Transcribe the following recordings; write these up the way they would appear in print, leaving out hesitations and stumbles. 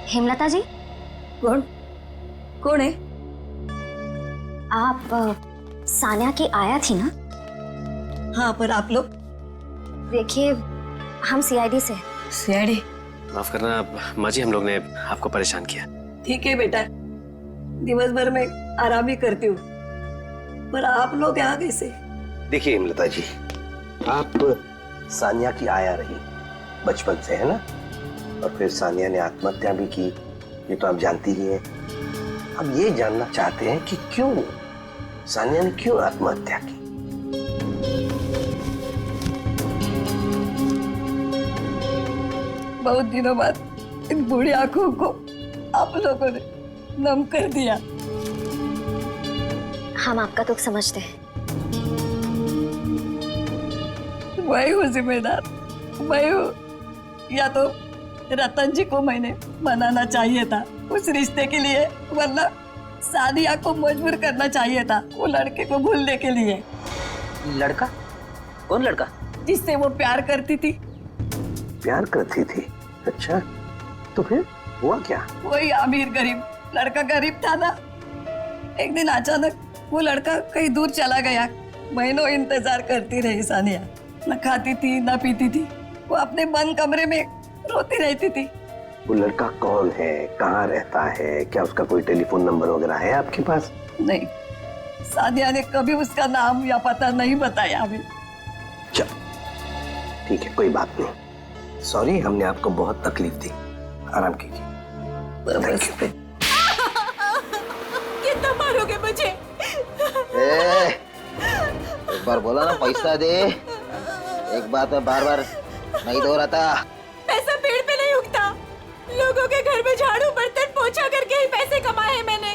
हेमलता जी। कौन कौन है? आप सानिया की आया थी ना? हाँ, पर आप लोग? देखिए, हम सीआईडी से। सीआईडी? माफ करना माँ जी, हम लोग ने आपको परेशान किया। ठीक है बेटा, दिवस भर में आराम ही करती हूँ, पर आप लोग यहाँ कैसे? देखिए हेमलता जी, आप सानिया की आया रही बचपन से, है ना? और फिर सानिया ने आत्महत्या भी की, ये तो आप जानती ही हैं। हम ये जानना चाहते हैं कि क्यों सानिया ने क्यों आत्महत्या की। बहुत दिनों बाद इन बूढ़ी आंखों को आप लोगों ने नम कर दिया। हम आपका दुख समझते हैं। मैं हूँ जिम्मेदार, मैं हूँ। या तो रतन जी को मैंने मनाना चाहिए था उस रिश्ते के लिए, वरना सानिया को मजबूर करना चाहिए था वो लड़के को भूलने के लिए। लड़का? कौन लड़का? जिससे वो प्यार करती थी। प्यार करती थी? अच्छा, तो फिर हुआ क्या? वही अमीर गरीब लड़का गरीब था ना। एक दिन अचानक वो लड़का कहीं दूर चला गया। महीनों इंतजार करती रही सानिया, न खाती थी न पीती थी। वो अपने बंद कमरे में रोती रहती थी। वो लड़का कौन है, कहाँ रहता है, क्या उसका कोई टेलीफोन नंबर वगैरह है आपके पास? नहीं, सानिया ने कभी उसका नाम या पता नहीं बताया अभी। चल ठीक है, कोई बात नहीं। सॉरी, हमने आपको बहुत तकलीफ दी। आराम कीजिए। कितना मारोगे मुझे? एक बार बोला ना पैसा दे, एक बात में बार बार नहीं दोहराता। पैसा पेड़ पे नहीं उगता। लोगों के घर में झाड़ू बर्तन पोछा करके ही पैसे कमाए हैं मैंने।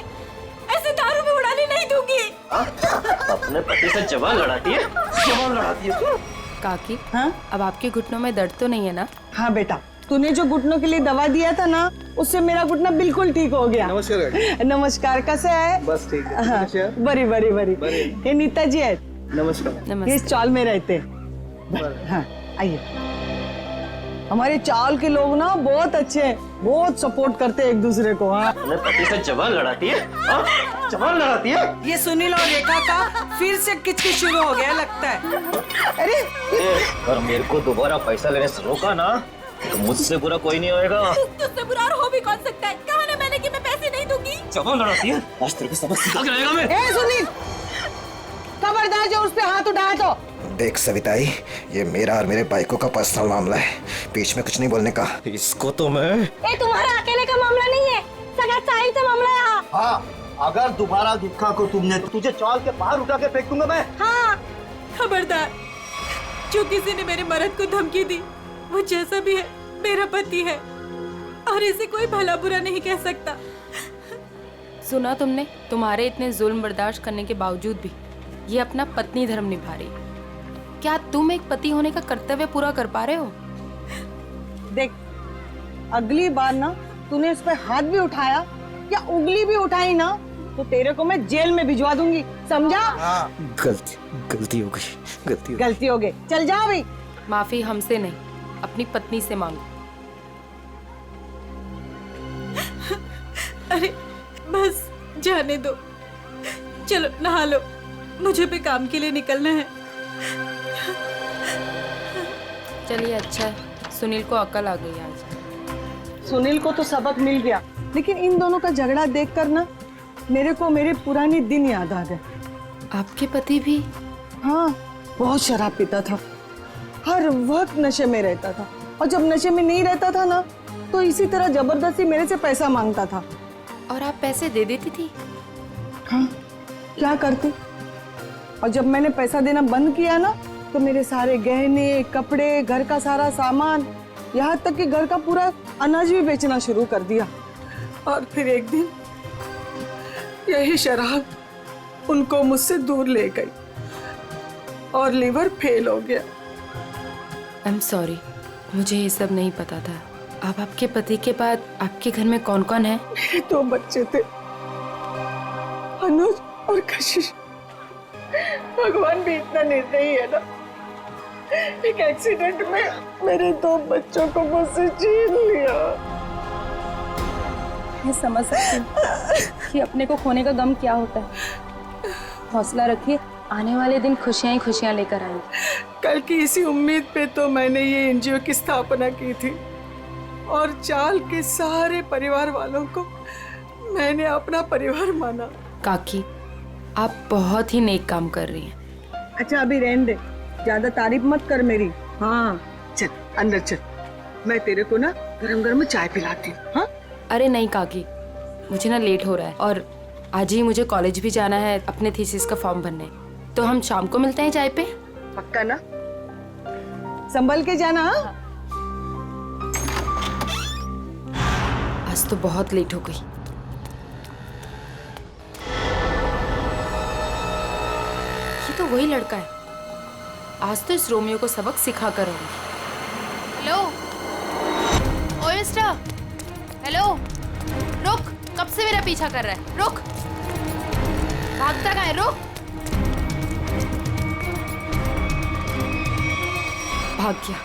ऐसे दारू में उड़ाने नहीं दूंगी। अपने पति से जवान लड़ाती है, जवान लड़ाती है। काकी, हाँ? अब आपके घुटनों में दर्द तो नहीं है ना? हाँ बेटा, तूने जो घुटनों के लिए दवा दिया था ना, उससे मेरा घुटना बिल्कुल ठीक हो गया। नमस्कार। नमस्कार, कैसे है? बस ठीक है। हाँ, बड़ी बड़ी बड़ी। ये नीता जी है। नमस्कार। ये इस चाल में रहते हैं। हाँ, आइए। हमारे चाल के लोग ना बहुत अच्छे हैं, बहुत सपोर्ट करते हैं एक दूसरे को। हाँ, अपने पति से जवान लड़ाती है, जवान लड़ाती है। ये सुनील और रेखा का फिर से किचकिच शुरू हो गया लगता है। अरे और मेरे को दोबारा पैसा लेने से रोका ना, तो मुझसे बुरा कोई नहीं होएगा। तुझसे बुरा और हो भी कौन सकता है? कहा ना मैंने कि मैं पैसे नहीं दूंगी। जवान लड़ाती है, आज तेरे को सबक सिखा के रहेगा मैं। ए सुनील, खबरदार जो उस पे हाथ उठाया तो। देख सविताई, ये मेरा और मेरे बाइकों का पर्सनल मामला है, बीच में कुछ नहीं बोलने का। इसको तो मैं ये तुम्हारा अकेले का मामला नहीं है, सगा साहिल का मामला है। हाँ, अगर दोबारा दुखा को तुमने, तुझे चाल के बाहर उठा के फेंक दूंगा मैं। हाँ, खबरदार। जो किसी ने मेरे मर्द को धमकी दी, वो जैसा भी है मेरा पति है और इसे कोई भला बुरा नहीं कह सकता। सुना तुमने? तुम्हारे इतने जुल्म बर्दाश्त करने के बावजूद भी ये अपना पत्नी धर्म निभा रही। क्या तुम एक पति होने का कर्तव्य पूरा कर पा रहे हो? देख, अगली बार ना तूने उस पे हाथ भी उठाया या उंगली भी उठाई ना, तो तेरे को मैं जेल में भिजवा दूंगी, समझा? गलती हो गई, गलती हो गई, चल जाओ भाई। माफी हमसे नहीं, अपनी पत्नी से मांगो। अरे बस जाने दो, चलो नहा लो, मुझे भी काम के लिए निकलना है। चलिए, अच्छा है, सुनील को अकल आ गई आज। सुनील को तो सबक मिल गया, लेकिन इन दोनों का झगड़ा देखकर ना मेरे को मेरे पुराने दिन याद आ गए। आपके पति भी? हाँ, बहुत शराब पीता था, हर वक्त नशे में रहता था, और जब नशे में नहीं रहता था ना, तो इसी तरह जबरदस्ती मेरे से पैसा मांगता था। और आप पैसे दे देती थी? हाँ, क्या करती? और जब मैंने पैसा देना बंद किया ना, तो मेरे सारे गहने, कपड़े, घर का सारा सामान, यहाँ तक कि घर का पूरा अनाज भी बेचना शुरू कर दिया। और फिर एक दिन यही शराब उनको मुझसे दूर ले गई और लीवर फेल हो गया। आई एम सॉरी, मुझे ये सब नहीं पता था। अब आपके पति के बाद आपके घर में कौन कौन है? मेरे 2 बच्चे थे, अनुज और कशिश। भगवान भी इतना निर्दयी है ना, एक एक्सीडेंट में मेरे 2 बच्चों को मुझसे छीन लिया। मैं समझ सकती हूँ कि अपने को खोने का गम क्या होता है। हौसला रखिए, आने वाले दिन खुशियाँ ही खुशियाँ लेकर आएंगी। कल की इसी उम्मीद पे तो मैंने ये एनजीओ की स्थापना की थी और चाल के सारे परिवार वालों को मैंने अपना परिवार माना। काकी, आप बहुत ही नेक काम कर रही हैं। अच्छा अभी रहने दे, ज्यादा तारीफ मत कर मेरी। हाँ चल अंदर चल, मैं तेरे को ना गरम गरम चाय पिलाती हूँ। हाँ अरे नहीं काकी, मुझे ना लेट हो रहा है और आज ही मुझे कॉलेज भी जाना है अपने थीसिस का फॉर्म भरने। तो हम शाम को मिलते हैं चाय पे। पक्का ना? संभल के जाना। हाँ? आज तो बहुत लेट हो गई। ये तो वही लड़का है, आज तो इस रोमियो को सबक सिखा कर आऊंगी। हेलो ओ मिस्टर, हेलो रुक, कब से मेरा पीछा कर रहा है? रुक, भागता कहाँ है? रुक। भाग गया,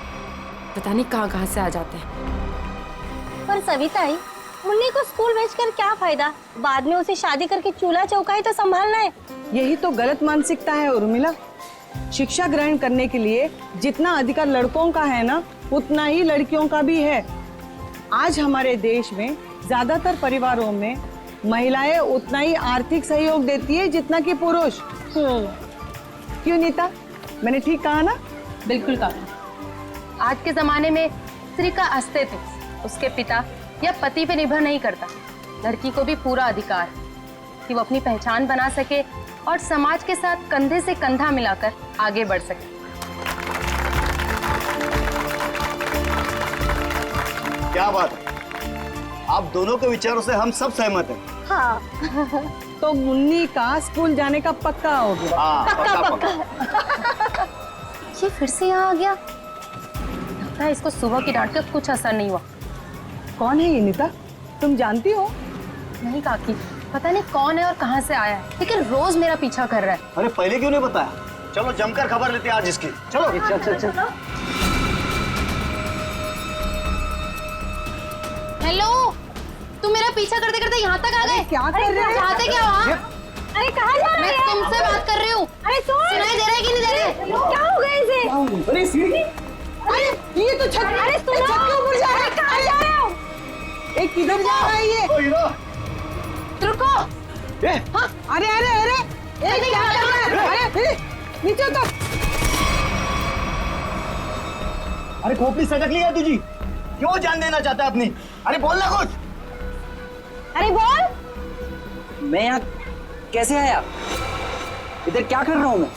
पता नहीं कहाँ से आ जाते हैं। पर सविता आई, मुन्नी को स्कूल भेजकर क्या फायदा? बाद में उसे शादी करके चूल्हा चौका ही तो संभालना है। यही तो गलत मानसिकता है उर्मिला। शिक्षा ग्रहण करने के लिए जितना अधिकार लड़कों का है ना, उतना ही लड़कियों का भी है। आज हमारे देश में ज्यादातर परिवारों में महिलाएं उतना ही आर्थिक सहयोग देती है जितना कि पुरुष। क्यों नीता, मैंने ठीक कहा ना? बिल्कुल कहा। आज के जमाने में स्त्री का अस्तित्व उसके पिता या पति पे निर्भर नहीं करता। लड़की को भी पूरा अधिकार है कि वो अपनी पहचान बना सके और समाज के साथ कंधे से कंधा मिलाकर आगे बढ़ सके। क्या बात है, आप दोनों के विचारों से हम सब सहमत हैं। हाँ। तो मुन्नी का स्कूल जाने का पक्का हो गया। हाँ, पक्का। ये फिर से यहाँ आ गया। लगता है इसको सुबह की डांट का कुछ असर नहीं हुआ। कौन है ये नीता, तुम जानती हो? नहीं काकी, पता नहीं कौन है और कहाँ से आया है, लेकिन रोज मेरा पीछा कर रहा है। अरे पहले क्यों नहीं बताया? चलो जमकर खबर लेते हैं आज इसकी। चलो चल। हेलो, तुम मेरा पीछा करते करते यहाँ तक आ गए? क्या कर रहे हैं? चाहते क्या वहाँ? अरे कहाँ जा रहे मैं हैं? तुमसे बात कर रही हूँ। अरे सुनाई दे रहा है कि नहीं दे रहा है? क्या हो गया इसे? अरे सीढ़ी, अरे ये तो छत, अरे सुनो, छत के ऊपर जा रहा है। कहाँ जा रहे हो? एक किधर जा रहा है ये? रुको। हाँ, अरे अरे अरे, एक क्या कर रहा है? अरे नीचे उतर। अरे खोपड़ी सटक ली है तुझी, क्यों जान देना चाहता है अपनी? अरे बोल ना कुछ। अरे बोल। मैं यहाँ कैसे आया? इधर क्या कर रहा हूँ मैं?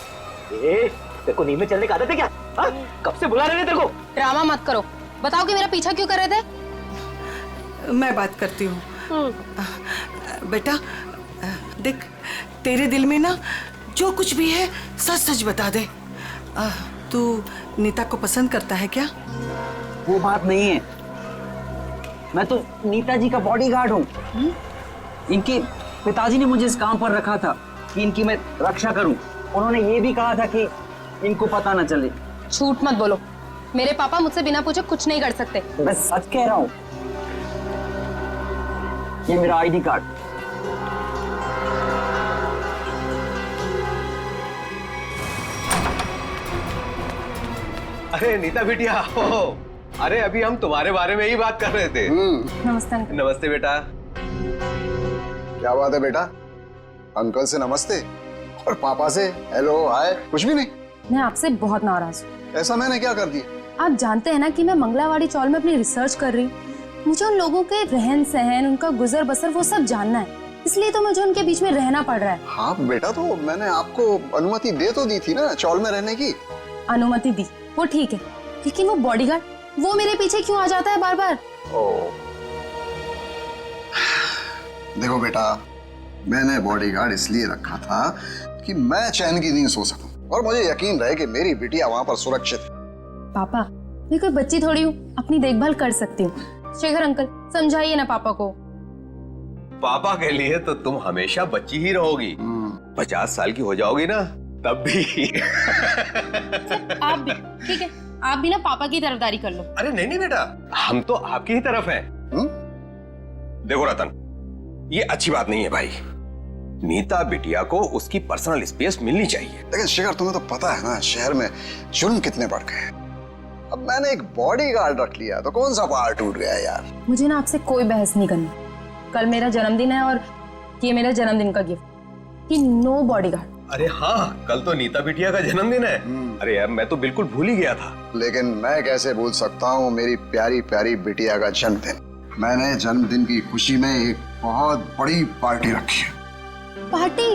तेरे को नींद में चलने की आदत है क्या? हाँ? कब से बुला रहे थे तेरे को? ड्रामा मत करो, बताओ कि मेरा पीछा क्यों कर रहे थे? मैं बात करती हूँ। बेटा देख, तेरे दिल में ना जो कुछ भी है सच सच बता दे। तू नीता को पसंद करता है क्या? वो बात नहीं है, मैं तो नीता जी का बॉडीगार्ड हूँ। इनके पिताजी ने मुझे इस काम पर रखा था कि इनकी मैं रक्षा करूं। उन्होंने ये भी कहा था कि इनको पता न चले। झूठ मत बोलो, मेरे पापा मुझसे बिना पूछे कुछ नहीं कर सकते। मैं सच कह रहा हूँ, ये मेरा आईडी कार्ड। अरे नीता बिटिया, अरे अभी हम तुम्हारे बारे में ही बात कर रहे थे। नमस्ते अंकल। नमस्ते बेटा। क्या बात है बेटा, अंकल से नमस्ते और पापा से हेलो हाय कुछ भी नहीं? मैं आपसे बहुत नाराज हूँ। ऐसा मैंने क्या कर दिया? आप जानते हैं ना कि मैं मंगलावाड़ी चौल में अपनी रिसर्च कर रही हूँ। मुझे उन लोगों के रहन सहन, उनका गुजर बसर वो सब जानना है, इसलिए तो मुझे उनके बीच में रहना पड़ रहा है। हाँ बेटा, तो मैंने आपको अनुमति दे तो दी थी ना चौल में रहने की। अनुमति दी, वो ठीक है, लेकिन वो बॉडीगार्ड, वो मेरे पीछे क्यों आ जाता है बार बार? देखो बेटा, मैंने बॉडीगार्ड इसलिए रखा था कि मैं चैन की नींद सो सकूं और मुझे यकीन रहे कि मेरी बिटिया वहां पर सुरक्षित है। पापा, मैं कोई बच्ची थोड़ी हूँ, अपनी देखभाल कर सकती हूँ। शेखर अंकल, समझाइए ना पापा को। पापा के लिए तो तुम हमेशा बच्ची ही रहोगी। 50 साल की हो जाओगी ना तब भी। आप भी ठीक है, आप भी ना पापा की तरफदारी कर लो। अरे नहीं नहीं बेटा, हम तो आपकी ही तरफ हैं। देखो रतन, ये अच्छी बात नहीं है भाई। नीता बिटिया को उसकी पर्सनल स्पेस मिलनी चाहिए। लेकिन शिखर, तुम्हें तो पता है ना शहर में जुर्म कितने बढ़ गए। अब मैंने एक बॉडीगार्ड रख लिया तो कौन सा पहाड़ टूट गया यार। मुझे ना आपसे कोई बहस नहीं करनी। कल मेरा जन्मदिन है और ये मेरा जन्मदिन का गिफ्ट कि नो बॉडीगार्ड। अरे हाँ, कल तो नीता बिटिया का जन्मदिन है। अरे यार, मैं तो बिल्कुल भूल ही गया था। लेकिन मैं कैसे भूल सकता हूँ मेरी प्यारी प्यारी बिटिया का जन्मदिन। मैंने जन्मदिन की खुशी में एक बहुत बड़ी पार्टी रखी है। पार्टी?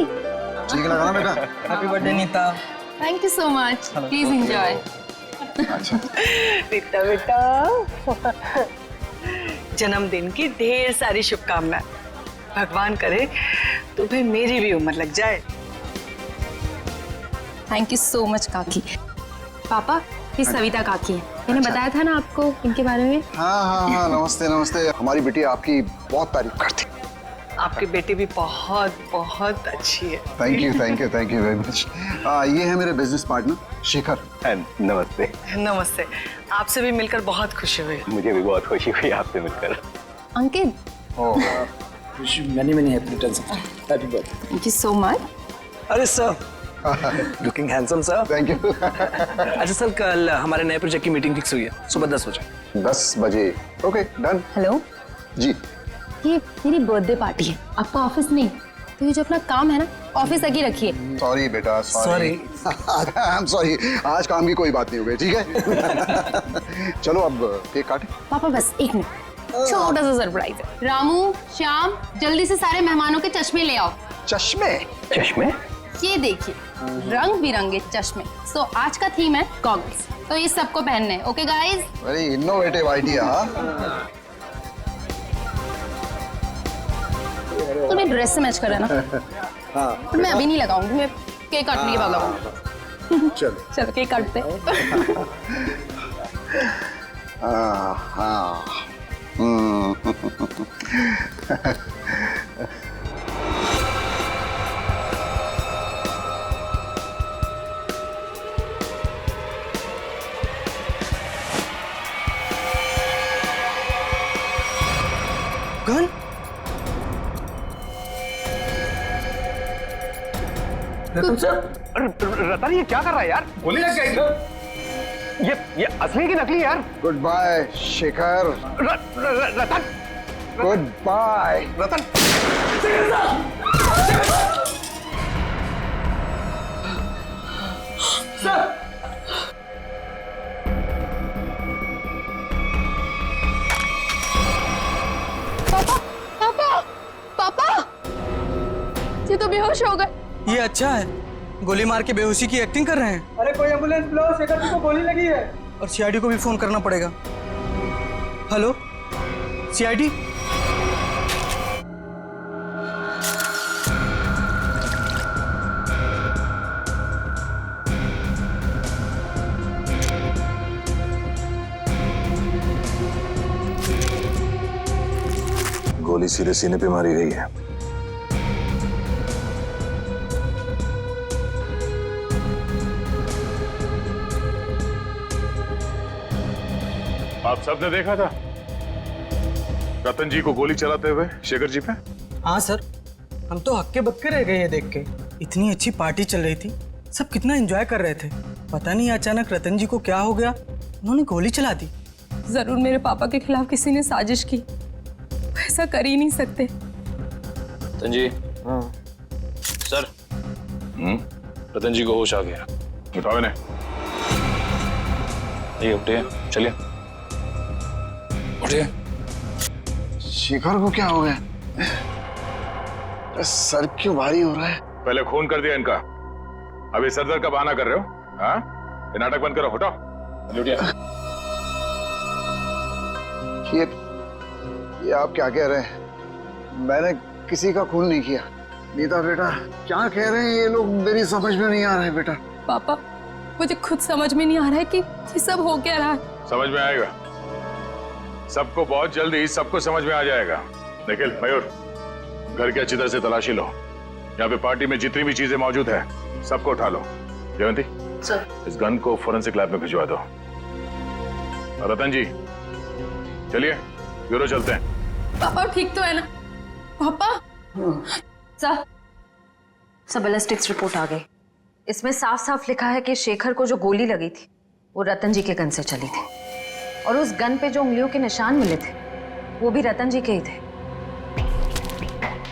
ठीक लगा ना बेटा? Happy birthday Nita. Thank you so much, please enjoy. अच्छा नीता बेटा, जन्मदिन की ढेर सारी शुभकामनाएं। भगवान करे तुम्हें मेरी भी उम्र लग जाए। थैंक यू सो मच काकी। पापा, ये सविता काकी है। मैंने बताया था ना आपको इनके बारे में। हाँ, नमस्ते नमस्ते। हमारी बेटी आपकी बहुत तारीफ करती। आपकी बेटी भी बहुत बहुत अच्छी है। Thank you very much. ये है मेरे बिजनेस पार्टनर शिखर। नमस्ते। नमस्ते। आपसे भी मिलकर बहुत खुशी हुई। मुझे भी बहुत खुशी हुई आपसे मिलकर। Ankit, many happy returns of happy birthday. Thank you so much. अरे sir, looking handsome sir. Thank you. अच्छा सर, कल हमारे नए प्रोजेक्ट की मीटिंग फिक्स हुई है सुबह 10 बजे। 10 बजे? Okay, done. हेलो जी, ये मेरी बर्थडे पार्टी है, आपका ऑफिस नहीं। तो ये जो अपना काम है ना, ऑफिस तक ही रखिए। सॉरी बेटा, सॉरी। आई एम सॉरी, आज काम की कोई बात नहीं हो गई, ठीक है? चलो अब केक काटे। पापा बस एक मिनट, छोटा सा सरप्राइज है। रामू, श्याम, जल्दी से सारे मेहमानों के चश्मे ले आओ। चश्मे? चश्मे? ये देखिए, रंग बिरंगे चश्मे। सो आज का थीम है गॉगल्स, तो ये सबको पहनने हैं। Okay guys? Very innovative idea. तुम्हें ड्रेस से मैच कर रहा है ना? तो मैं अभी नहीं लगाऊंगी, मैं केक काटने के बाद लगाऊंगी। चलो केक काटते हैं। हाँ। गन? रतन, ये क्या कर रहा है यार? गोली लग गई। ये असली की नकली यार? गुड बाय शिखर। रतन, गुड बाय रतन। पापा, ये तो बेहोश हो गए। ये अच्छा है, गोली मार के बेहोशी की एक्टिंग कर रहे हैं। अरे कोई एम्बुलेंस बुलाओ, शेखर जी को गोली लगी है। और सीआईडी को भी फोन करना पड़ेगा। Hello CID? गोली सीधे सीने पे मारी गई है। आप सबने देखा था रतन जी को गोली चलाते हुए शेखर जी पे? हाँ सर, हम तो हक्के बक्के रह गए ये देख के। इतनी अच्छी पार्टी चल रही थी, सब कितना एंजॉय कर रहे थे। पता नहीं अचानक रतन जी को क्या हो गया, उन्होंने गोली चला दी। जरूर मेरे पापा के खिलाफ किसी ने साजिश की। ऐसा कर ही नहीं सकते। रतन जी। सर। रतन जी को होश आ गया। बताओ इन्हें। ये उठिए, चलिए उठिए। शिखर को क्या हो गया? सर क्यों भारी हो रहा है? पहले खून कर दिया इनका, अभी सर दर्द का बहाना कर रहे हो? हाँ, ये नाटक बंद करो, हटाओ। उठिए। ये आप क्या कह रहे हैं? मैंने किसी का खून नहीं किया। नीता बेटा, क्या कह रहे हैं ये लोग? मेरी समझ में नहीं आ रहा है बेटा। पापा, मुझे खुद समझ में नहीं आ रहा है कि ये सब हो क्या रहा है। समझ में आएगा, सबको बहुत जल्दी सबको समझ में आ जाएगा। निखिल, मयूर, घर की अच्छी तरह से तलाशी लो। यहाँ पे पार्टी में जितनी भी चीजें मौजूद है सबको उठा लो। जयंती सर, इस गन को फोरेंसिक लैब में भिजवा दो। रतन जी, चलिए ब्यूरो चलते हैं। पापा ठीक तो है ना? पापा सर बैलिस्टिक्स रिपोर्ट आ गई। इसमें साफ साफ लिखा है कि शेखर को जो गोली लगी थी वो रतन जी के गन से चली थी, और उस गन पे जो उंगलियों के निशान मिले थे वो भी रतन जी के ही थे।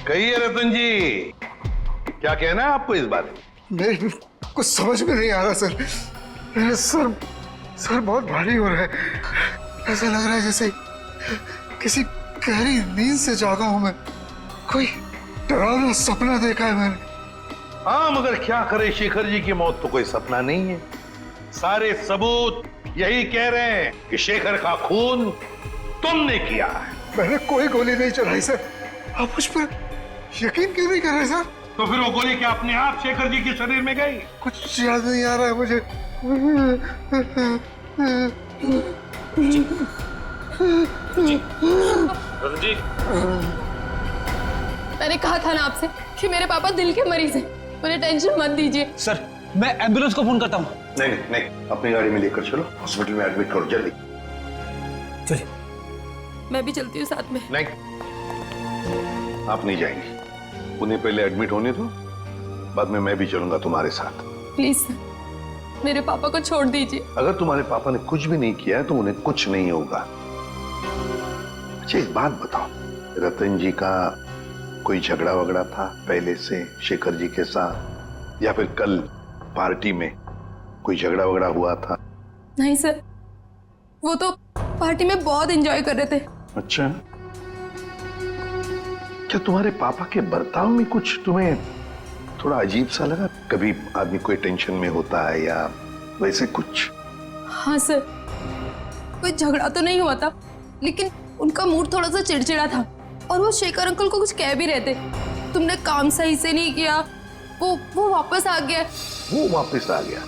कहिए रतन जी, क्या कहना है आपको इस बारे में? नहीं, कुछ समझ में नहीं आ रहा सर। मेरा सर बहुत भारी हो रहा है। ऐसा लग रहा है जैसे किसी गहरी नींद से जागा हूं मैं। कोई डरावना सपना देखा है मैंने। हाँ, मगर क्या करे, शेखर जी की मौत तो कोई सपना नहीं है। सारे सबूत यही कह रहे हैं कि शेखर का खून तुमने किया है। मैंने कोई गोली नहीं चलाई सर। आप मुझ पर यकीन क्यों नहीं कर रहे सर? तो फिर वो गोली क्या अपने आप शेखर जी के शरीर में गई? कुछ याद नहीं आ रहा है मुझे। रतन जी, मैंने कहा था ना आपसे कि मेरे पापा दिल के मरीज हैं, उन्हें टेंशन मत दीजिए। सर, मैं एम्बुलेंस को फोन करता हूँ। नहीं, अपनी गाड़ी में लेकर चलो, हॉस्पिटल में एडमिट करो जल्दी। चलिए। मैं भी चलती हूँ साथ में। नहीं, आप नहीं जाएंगी। उन्हें पहले एडमिट होने दो, बाद में मैं भी चलूंगा तुम्हारे साथ। प्लीज सर, मेरे पापा को छोड़ दीजिए। अगर तुम्हारे पापा ने कुछ भी नहीं किया है तो उन्हें कुछ नहीं होगा। अच्छा, एक बात बताओ, रतन जी का कोई झगड़ा वगड़ा था पहले से शेखर जी के साथ, या फिर कल पार्टी में कोई झगड़ा वगड़ा हुआ था? नहीं सर, वो तो पार्टी में बहुत एंजॉय कर रहे थे। अच्छा, क्या तुम्हारे पापा के बर्ताव में कुछ तुम्हें थोड़ा अजीब सा लगा? कभी आदमी कोई टेंशन में होता है या वैसे कुछ? हाँ सर, कोई झगड़ा तो नहीं हुआ था, लेकिन उनका मूड थोड़ा सा चिड़चिड़ा था, और वो शेखर अंकल को कुछ कह भी रहे थे। तुमने काम सही से नहीं किया, वो वापस आ गया। वो वापस आ गया?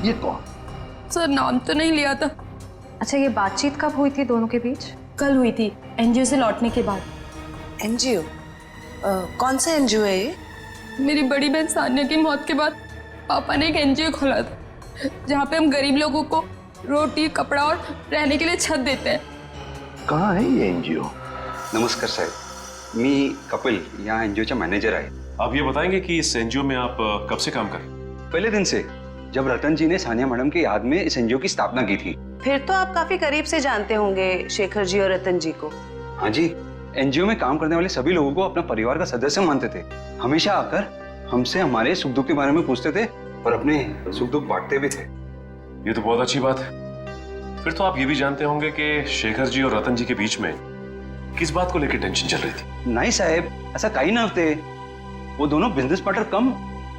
ये कौन? सर, नाम तो नहीं लिया था। अच्छा, ये बातचीत कब हुई थी दोनों के बीच? कल हुई थी, एनजीओ से लौटने के बाद। एनजीओ? कौन सा एनजीओ है ये? मेरी बड़ी बहन सान्या की मौत के बाद पापा ने एक एनजीओ खोला था, जहाँ पे हम गरीब लोगों को रोटी, कपड़ा और रहने के लिए छत देते हैं। कहाँ है ये एनजीओ? नमस्कार साहेब, मी कपिल, यहाँ एनजीओचा मॅनेजर आहे। आप ये बताएंगे कि इस एनजीओ में आप कब से काम कर रहे हैं? पहले दिन से, जब रतन जी ने सानिया मैडम की याद में इस एनजीओ की स्थापना की थी। फिर तो आप काफी करीब से जानते होंगे शेखर जी और रतन जी को। हाँ जी, एनजीओ में काम करने वाले सभी लोगों को अपना परिवार का सदस्य मानते थे। हमेशा आकर हमसे हमारे सुख दुख के बारे में पूछते थे और अपने सुख दुख बांटते भी थे। ये तो बहुत अच्छी बात है। फिर तो आप ये भी जानते होंगे कि शेखर जी और रतन जी के बीच में किस बात को लेकर टेंशन चल रही थी? नहीं साहब, ऐसा कहीं ना थे। वो दोनों बिजनेस पार्टनर कम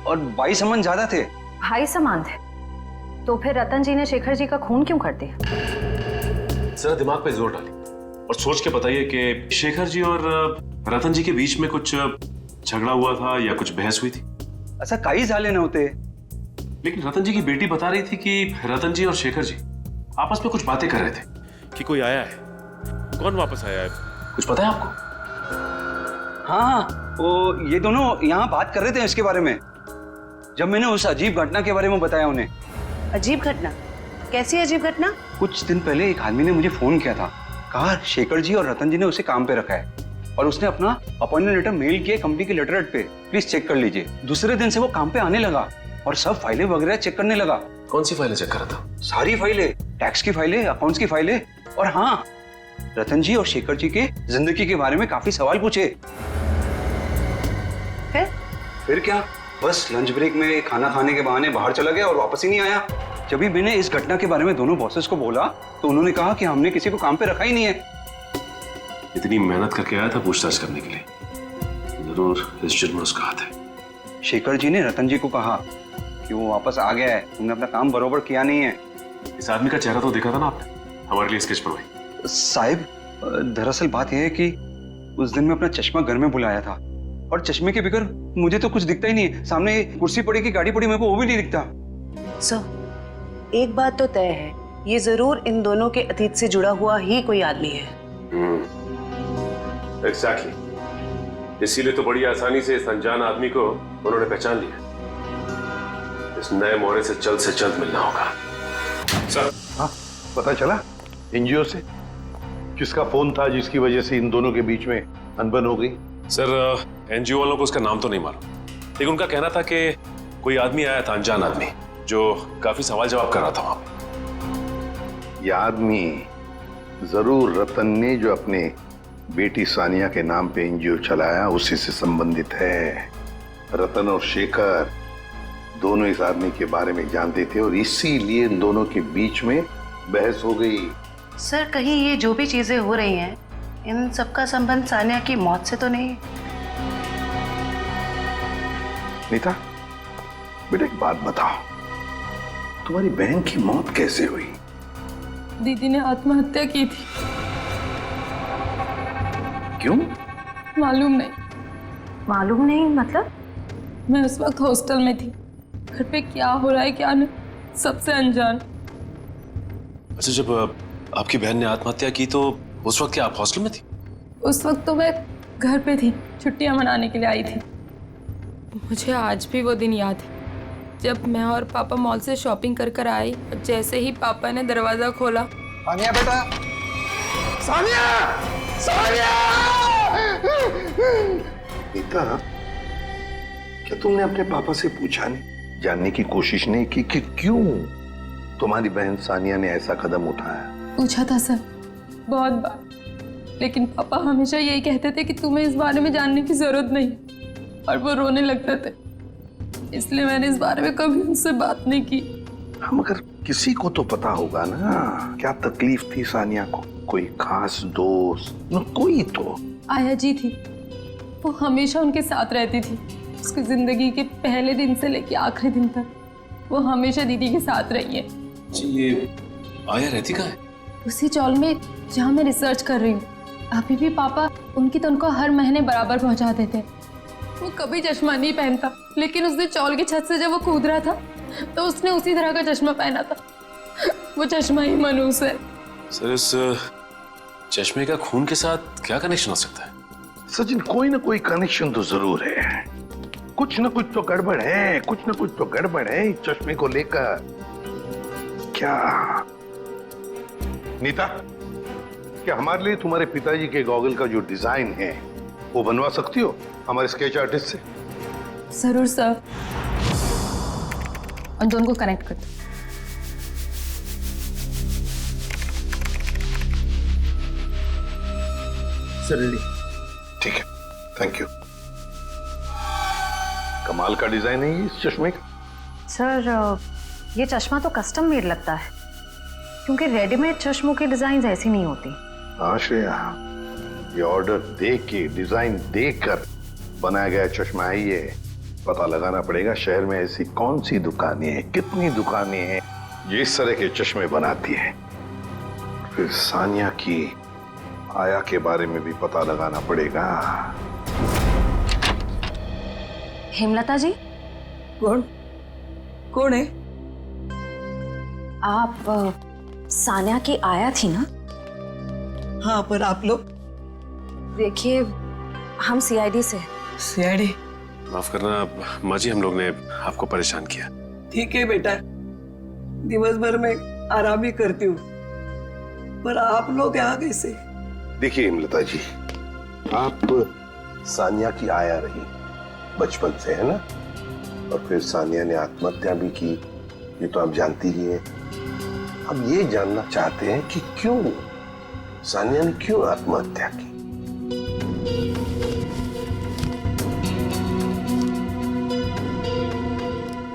और भाई समान ज्यादा थे। भाई समान थे? तो फिर रतन जी ने शेखर जी का खून क्यों कर दिया? जरा दिमाग पे जोर डालिए और सोच के बताइए कि शेखर जी और रतन जी के बीच में कुछ झगड़ा हुआ था या कुछ बहस हुई थी? ऐसा कई झाले नव्हते। लेकिन रतन जी की बेटी बता रही थी कि रतन जी और शेखर जी आपस में कुछ बातें कर रहे थे कि कोई आया है। कौन वापस आया है, कुछ पता है आपको? हाँ, वो ये दोनों यहाँ बात कर रहे थे इसके बारे में, जब मैंने उस अजीब घटना के बारे में बताया उन्हें। अजीब घटना? कैसी अजीब घटना? कुछ दिन पहले एक आदमी ने मुझे फोन किया था, कहा शेखर जी और रतन जी ने उसे काम पे रखा है, और उसने अपना अपॉइंटमेंट लेटर मेल किया कंपनी के लेटरहेड पे, प्लीज चेक कर लीजिए। दूसरे दिन से वो काम पे आने लगा और सब फाइलें वगैरह चेक करने लगा। कौन सी फाइलें चेक कर रहा था? सारी फाइलें, टैक्स की फाइलें, अकाउंट्स की फाइलें, और हाँ, रतन जी और शेखर जी के जिंदगी के बारे में काफी सवाल पूछे। फिर क्या, बस लंच ब्रेक में खाना खाने के बहाने बाहर चला गया और वापस ही नहीं आया। जब भी मैंने इस घटना के बारे में दोनों बॉसेस को बोला तो उन्होंने कहा कि हमने किसी को काम पे रखा ही नहीं है। इतनी मेहनत करके आया था पूछताछ करने के लिए, जरूर इस जुर्म में उसका हाथ है। शेखर जी ने रतन जी को कहा कि वो वापस आ गया है, तुमने अपना काम बरोबर किया नहीं है। इस आदमी का चेहरा तो देखा था ना आपने, हमारे लिए स्केच बनवाई। साहिब, दरअसल बात यह है कि उस दिन मैं अपना चश्मा घर में भुलाया था, और चश्मे के बगैर मुझे तो कुछ दिखता ही नहीं है। सामने कुर्सी पड़ी की गाड़ी पड़ी, मेरे को वो भी नहीं दिखता। एक बात तो तय है, ये जरूर इन दोनों के अतीत से जुड़ा हुआ ही कोई आदमी है। एग्जैक्टली, इसीलिए तो बड़ी आसानी से इस अनजान आदमी को उन्होंने पहचान लिया। इस नए मोहरे से जल्द मिलना होगा। सर, हाँ, पता चला एनजीओ से? किसका फोन था जिसकी वजह से इन दोनों के बीच में अनबन हो गई? सर एनजीओ वालों को उसका नाम तो नहीं मालूम, लेकिन उनका कहना था कि कोई आदमी आया था, अनजान आदमी, जो काफी सवाल जवाब कर रहा था वहां पे। यह आदमी जरूर रतन ने जो अपने बेटी सानिया के नाम पे एनजीओ चलाया उसी से संबंधित है। रतन और शेखर दोनों इस आदमी के बारे में जानते थे और इसीलिए इन दोनों के बीच में बहस हो गई। सर कहीं ये जो भी चीजें हो रही हैं इन सबका संबंध सानिया की मौत से तो नहीं? नीता बेटा एक बात बताओ, तुम्हारी बहन की मौत कैसे हुई? दीदी ने आत्महत्या की थी। क्यों? मालूम नहीं। मालूम नहीं मतलब? मैं उस वक्त हॉस्टल में थी, घर पे क्या हो रहा है क्या नहीं, सबसे अनजान। अच्छा, जब आपकी बहन ने आत्महत्या की तो उस वक्त क्या आप हॉस्टल में थी? उस वक्त तो मैं घर पे थी, छुट्टियां मनाने के लिए आई थी। मुझे आज भी वो दिन याद है जब मैं और पापा मॉल से शॉपिंग कर कर आए और जैसे ही पापा ने दरवाजा खोला। सानिया बेटा, सानिया, सानिया! नीता, क्या तुमने अपने पापा से पूछा नहीं, जानने की कोशिश नहीं की कि क्यों तुम्हारी बहन सानिया ने ऐसा कदम उठाया? पूछा था सर, बहुत बार, लेकिन पापा हमेशा यही कहते थे कि तुम्हें इस बारे में जानने की जरूरत नहीं, और वो रोने लगते थे। इसलिए मैंने इस बारे में कभी उनसे बात नहीं की। हम अगर किसी को तो पता होगा ना क्या तकलीफ थी सानिया को, कोई खास दोस्त न कोई तो। आया जी थी, वो हमेशा उनके साथ रहती थी, उसकी जिंदगी के पहले दिन से लेके आखिरी दिन तक वो हमेशा दीदी के साथ रही है। जी, ये आया रहती कहाँ है? उसी चौल में जहाँ मैं रिसर्च कर रही हूँ। अभी भी पापा उनकी तनख्वाह हर महीने बराबर पहुँचा देते। वो कभी चश्मा नहीं पहनता, लेकिन उस दिन चौल की छत से जब वो कूद रहा था तो उसने उसी तरह का चश्मा पहना था। वो चश्मा ही मनूस है। सर, इस चश्मे का खून के साथ क्या कनेक्शन हो सकता है? सचिन, कोई ना कोई कनेक्शन तो जरूर है, कुछ ना कुछ तो गड़बड़ है, कुछ ना कुछ तो गड़बड़ है इस चश्मे को लेकर। क्या नीता, क्या हमारे लिए तुम्हारे पिताजी के गॉगल का जो डिजाइन है वो बनवा सकती हो हमारे स्केच आर्टिस्ट से? जरूर सर, उन दोनों को कनेक्ट कर दो। जल्दी। ठीक है, थैंक यू। कमाल का डिजाइन है ये इस चश्मे का। सर ये चश्मा तो कस्टम मेड लगता है, क्योंकि रेडीमेड चश्मों की डिजाइन ऐसी नहीं होती। हाँ श्रेया, ये ऑर्डर दे के डिजाइन देकर बनाया गया चश्मा है ये। पता लगाना पड़ेगा शहर में ऐसी कौन सी दुकानें हैं, कितनी दुकानें हैं जो इस तरह के चश्मे बनाती हैं। फिर सानिया की आया के बारे में भी पता लगाना पड़ेगा। हेमलता जी। कौन? कौन है? आप सानिया की आया थी ना? हाँ, पर आप लोग? देखिए, हम सीआईडी से। सीआईडी? माफ करना माँ जी, हम लोग ने आपको परेशान किया। ठीक है बेटा, दिवस भर में आराम ही करती हूँ, पर आप लोग यहाँ कैसे? देखिए हेमलता जी, आप सानिया की आया रही बचपन से, है ना? और फिर सानिया ने आत्महत्या भी की, ये तो आप जानती ही हैं। अब ये जानना चाहते हैं कि क्यों सानिया ने क्यों आत्महत्या की।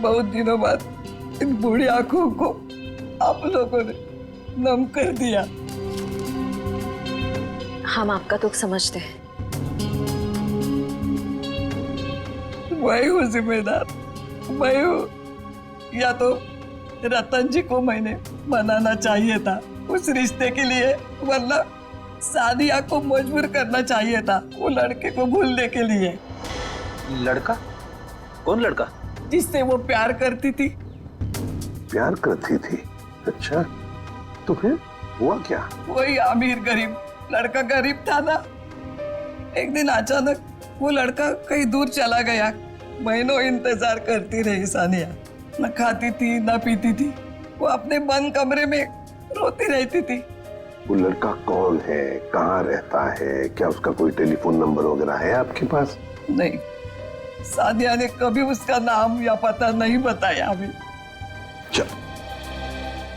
बहुत दिनों बाद इन बूढ़ी आंखों को आप लोगों ने नम कर दिया। हम आपका दुख समझते हैं। मैं हूँ जिम्मेदार, मैं हूँ। या तो रतन जी को मैंने मनाना चाहिए था उस रिश्ते के लिए, वरना सानिया को मजबूर करना चाहिए था वो लड़के को भूलने के लिए। लड़का? कौन लड़का? जिससे वो प्यार करती थी। प्यार करती थी? अच्छा, तो फिर हुआ क्या? वही अमीर गरीब लड़का, गरीब था ना। एक दिन अचानक वो लड़का कहीं दूर चला गया। महीनों इंतजार करती रही सानिया, न खाती थी न पीती थी। वो अपने बंद कमरे में रोती रहती थी। वो लड़का कौन है, कहाँ रहता है, क्या उसका कोई टेलीफोन नंबर वगैरह है आपके पास? नहीं, सानिया ने कभी उसका नाम या पता नहीं बताया हमें। चल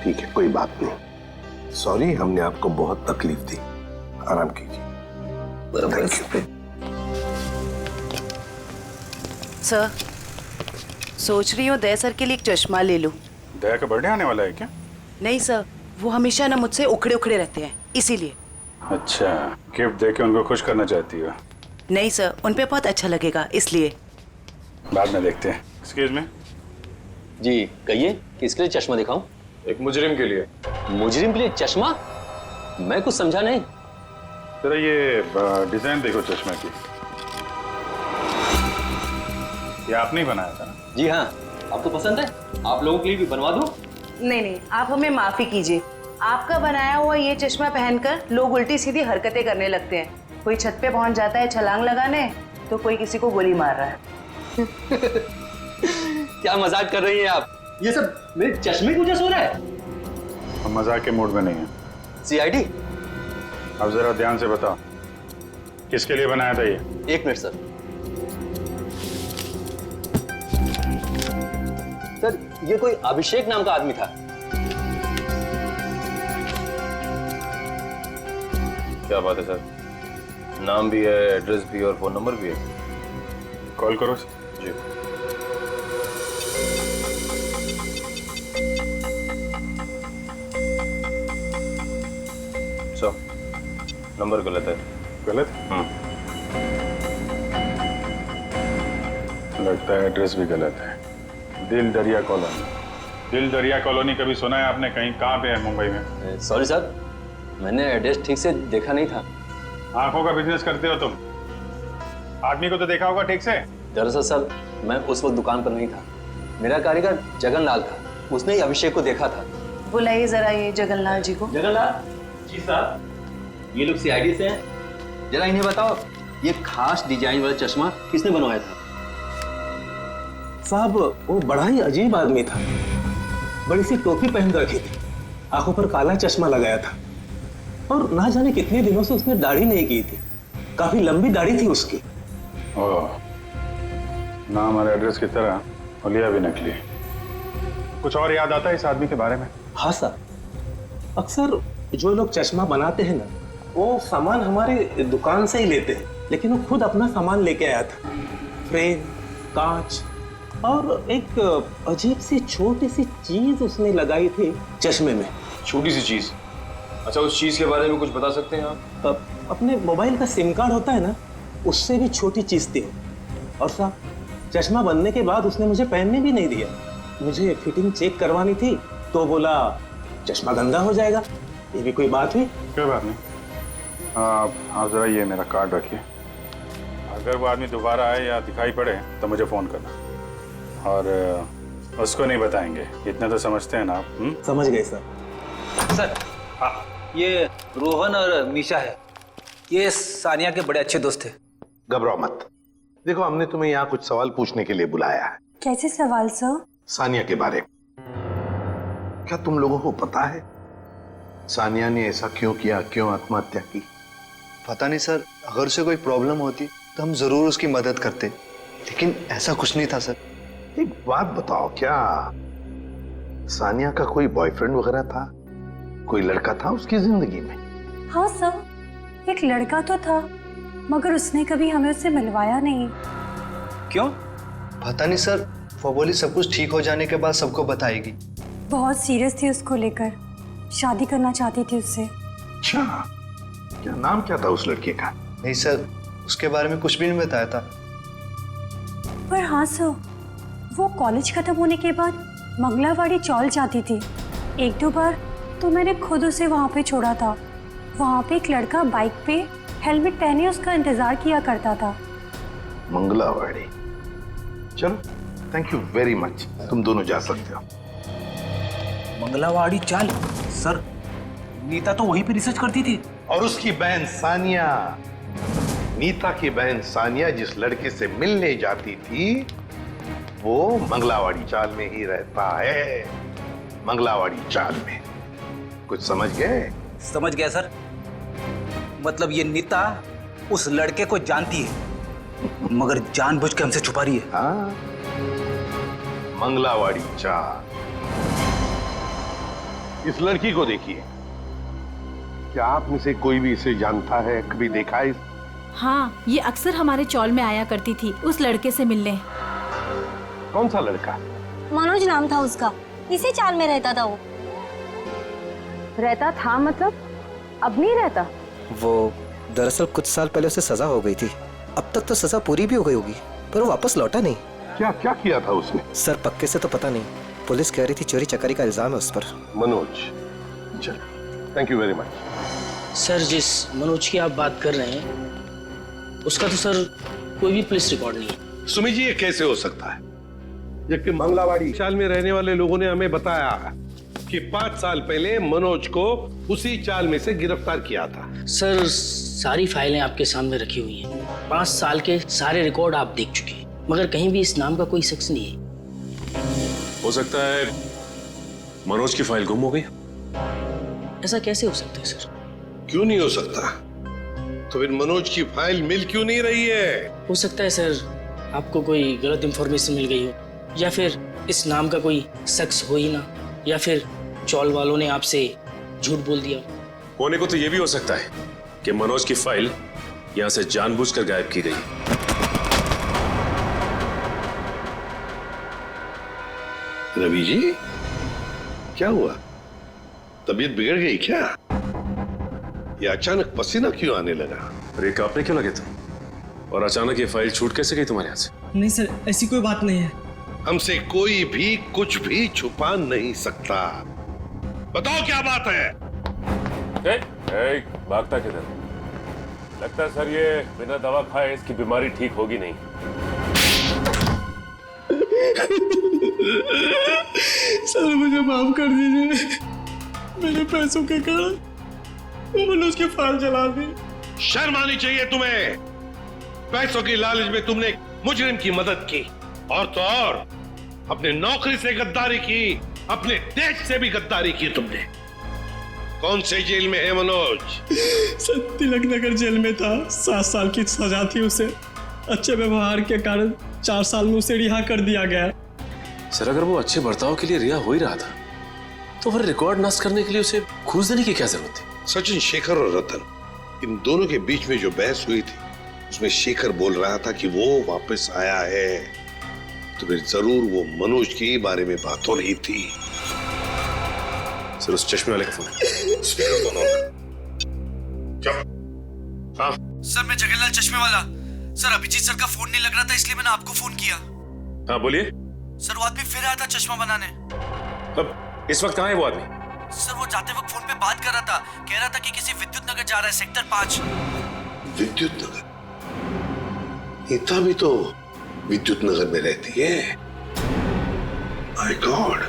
ठीक है, कोई बात नहीं। सॉरी, हमने आपको बहुत तकलीफ दी। आराम कीजिए। Thank you. सर, सोच रही हूँ दया सर के लिए एक चश्मा ले लूं। दया का बर्थडे आने वाला है क्या? नहीं सर, वो हमेशा ना मुझसे उखड़े उखड़े रहते हैं, इसीलिए। अच्छा, गिफ्ट देके उनको खुश करना चाहती हो? नहीं सर, उन पे बहुत अच्छा लगेगा, इसलिए। बाद में देखते हैं। एक्सक्यूज मी जी, कहिए किसके लिए चश्मा दिखाऊं? एक मुजरिम के लिए। मुजरिम के लिए चश्मा? मैं कुछ समझा नहीं। जरा ये डिजाइन देखो चश्मे की। ये आपने ही बनाया था ना? जी हाँ, आपको पसंद है? आप लोगों के लिए भी बनवा दूं? नहीं नहीं, आप हमें माफी कीजिए। आपका बनाया हुआ ये चश्मा पहनकर लोग उल्टी सीधी हरकतें करने लगते हैं। कोई छत पे पहुंच जाता है छलांग लगाने, तो कोई किसी को गोली मार रहा है। क्या मजाक कर रही हैं आप? ये सब मेरे चश्मे की वजह से हो रहा है? हम मजाक के मूड में नहीं है। सीआईडी, अब जरा ध्यान से बताओ, किसके लिए बनाया था ये? एक मिनट सर। सर, ये कोई अभिषेक नाम का आदमी था। क्या बात है सर, नाम भी है, एड्रेस भी और फोन नंबर भी है। कॉल करो जी। सर, नंबर गलत है। गलत? लगता है एड्रेस भी गलत है। दिल दरिया कॉलोनी। दिल दरिया कॉलोनी कभी सुना है आपने? कहीं कहाँ पे है मुंबई में? सॉरी सर, मैंने एड्रेस ठीक से देखा नहीं था। आंखों का बिजनेस करते हो तुम? आदमी को तो देखा होगा ठीक से। दरअसल सर, मैं उस वक्त दुकान पर नहीं था। मेरा कारीगर जगनलाल था, उसने ही अभिषेक को देखा था। बुलाइए जरा ये जगनलाल जी को। जगनलाल जी साहब, ये लोग सीआईडी से हैं। जरा इन्हें बताओ, ये खास डिजाइन वाला चश्मा किसने बनवाया था? साहब, वो बड़ा ही अजीब आदमी था। बड़ी सी टोपी पहन रखी थी, आंखों पर काला चश्मा लगाया था, और ना जाने कितने दिनों से उसने दाढ़ी नहीं की थी। काफी लंबी दाढ़ी थी उसकी। ओह, नाम और एड्रेस की तरह हुलिया भी नकली। कुछ और याद आता है इस आदमी के बारे में? हाँ सर, अक्सर जो लोग चश्मा बनाते हैं ना, वो सामान हमारे दुकान से ही लेते हैं, लेकिन वो खुद अपना सामान लेके आया था। फ्रेम, कांच और एक अजीब सी छोटी सी चीज उसने लगाई थी चश्मे में। छोटी सी चीज? अच्छा, उस चीज के बारे में कुछ बता सकते हैं आप? अपने मोबाइल का सिम कार्ड होता है ना, उससे भी छोटी चीज थी। और साहब, चश्मा बनने के बाद उसने मुझे पहनने भी नहीं दिया। मुझे फिटिंग चेक करवानी थी तो बोला चश्मा गंदा हो जाएगा। ये भी कोई बात हुई? कोई बात नहीं। आप जरा ये मेरा कार्ड रखिए। अगर वो आदमी दोबारा आए या दिखाई पड़े तो मुझे फोन करना, और उसको नहीं बताएंगे, इतना तो समझते हैं ना आप? समझ गए सर। सर, हाँ, ये रोहन और मीशा है, ये सानिया के बड़े अच्छे दोस्त थे। घबराओ मत। देखो, हमने तुम्हें यहाँ कुछ सवाल पूछने के लिए बुलाया है। कैसे सवाल सर? सानिया के बारे में। क्या तुम लोगों को पता है सानिया ने ऐसा क्यों किया, क्यों आत्महत्या की? पता नहीं सर, अगर उसे कोई प्रॉब्लम होती तो हम जरूर उसकी मदद करते, लेकिन ऐसा कुछ नहीं था सर। एक बात बताओ, क्या सानिया का कोई बॉयफ्रेंड वगैरह था? कोई लड़का था उसकी जिंदगी में? हाँ सर, एक लड़का तो था, मगर उसने कभी हमें उससे मिलवाया नहीं। क्यों? पता नहीं सर, वो बोली सब कुछ ठीक हो जाने के बाद सबको बताएगी। बहुत सीरियस थी उसको लेकर, शादी करना चाहती थी उससे। अच्छा, क्या नाम क्या था उस लड़के का? नहीं सर, उसके बारे में कुछ भी नहीं बताया था। पर हाँ सर, वो कॉलेज खत्म होने के बाद मंगलावाड़ी चौल जाती थी। एक दो बार तो मैंने खुद उसे वहाँ पे छोड़ा था। वहाँ पे एक लड़का बाइक पे हेलमेट पहने उसका इंतजार किया करता था। मंगलावाड़ी? चलो, थैंक यू वेरी मच, तुम दोनों जा सकते हो। मंगलावाड़ी चाल? सर, नीता तो वहीं पे रिसर्च करती थी। और उसकी बहन सानिया, नीता की बहन सानिया जिस लड़के से मिलने जाती थी, वो मंगलावाड़ी चाल में ही रहता है। मंगलावाड़ी चाल में। कुछ समझ गए? समझ गया सर। मतलब ये नीता उस लड़के को जानती है मगर जानबूझ के हमसे छुपा रही है। हाँ, मंगलावाड़ी 4। इस लड़की को देखिए, क्या आप में से कोई भी इसे जानता है, कभी देखा है? हाँ, ये अक्सर हमारे चौल में आया करती थी उस लड़के से मिलने। कौन सा लड़का? मनोज नाम था उसका, इसी चाल में रहता था वो। रहता था मतलब अब नहीं रहता? वो दरअसल कुछ साल पहले उसे सजा हो गई थी। अब तक तो सजा पूरी भी हो गई होगी, पर वो वापस लौटा नहीं। क्या क्या किया था उसने? सर पक्के से तो पता नहीं, पुलिस कह रही थी चोरी चकारी का इल्जाम है उस पर। मनोज, चल, thank you very much. Sir, जिस मनोज की आप बात कर रहे हैं उसका तो सर कोई भी पुलिस रिकॉर्ड नहीं है। सुमी जी, ये कैसे हो सकता है, जबकि मंगलावाड़ी चाल में रहने वाले लोगों ने हमें बताया कि 5 साल पहले मनोज को उसी चाल में से गिरफ्तार किया था। सर, सारी फाइलें आपके सामने रखी हुई हैं। 5 साल के सारे रिकॉर्ड आप देख चुके हैं, मगर कहीं भी इस नाम का कोई शख्स नहीं है। हो सकता है मनोज की फाइल गुम हो गई। ऐसा कैसे हो सकता है सर? क्यों नहीं हो सकता? तो फिर मनोज की फाइल मिल क्यों नहीं रही है? हो सकता है सर आपको कोई गलत इंफॉर्मेशन मिल गई हो, या फिर इस नाम का कोई शख्स हो ही ना, या फिर चौल वालों ने आपसे झूठ बोल दिया। होने को तो ये भी हो सकता है कि मनोज की फाइल यहां से जानबूझकर गायब की गई। रवि जी, क्या हुआ? तबीयत बिगड़ गई क्या? ये अचानक पसीना क्यों आने लगा? अरे कांपने क्यों लगे तुम? और अचानक ये फाइल छूट कैसे गई तुम्हारे हाथ से? नहीं सर, ऐसी कोई बात नहीं है। हमसे कोई भी कुछ भी छुपा नहीं सकता। बताओ क्या बात है? भागता किधर? लगता है सर ये बिना दवा खाए इसकी बीमारी ठीक होगी नहीं। सर मुझे माफ कर दीजिए, मेरे पैसों के कारण मैंने उसकी फाइल जला दी। शर्म आनी चाहिए तुम्हें। पैसों की लालच में तुमने एक मुजरिम की मदद की, और तो और अपने नौकरी से गद्दारी की, अपने देश से भी गद्दारी की तुमने। कौन से जेल में है मनोज? सर, तिलक नगर जेल में था। 7 साल की सजा थी उसे। अच्छे व्यवहार के कारण 4 साल में उसे रिहा कर दिया गया। सर, अगर वो अच्छे बर्ताव के लिए रिहा हो ही रहा था तो फिर रिकॉर्ड नष्ट करने के लिए उसे घूस देने की क्या जरूरत थी? सचिन, शेखर और रतन, इन दोनों के बीच में जो बहस हुई थी उसमें शेखर बोल रहा था कि वो वापस आया है, तो फिर जरूर वो मनोज के बारे में बात हो रही थी। सर, उस चश्मे वाले का फोन। हाँ सर, मैं जगन्नाथ चश्मे वाला। सर, अभिजीत सर का फोन नहीं लग रहा था, इसलिए मैंने आपको फोन किया। हाँ बोलिए। सर, वो आदमी फिर आया था चश्मा बनाने। अब इस वक्त कहाँ है वो आदमी? सर, वो जाते वक्त फोन पे बात कर रहा था, कह रहा था कि किसी विद्युत नगर जा रहा है, सेक्टर 5। विद्युत नगर? नीता भी तो विद्युत नगर में रहती है। माय गॉड,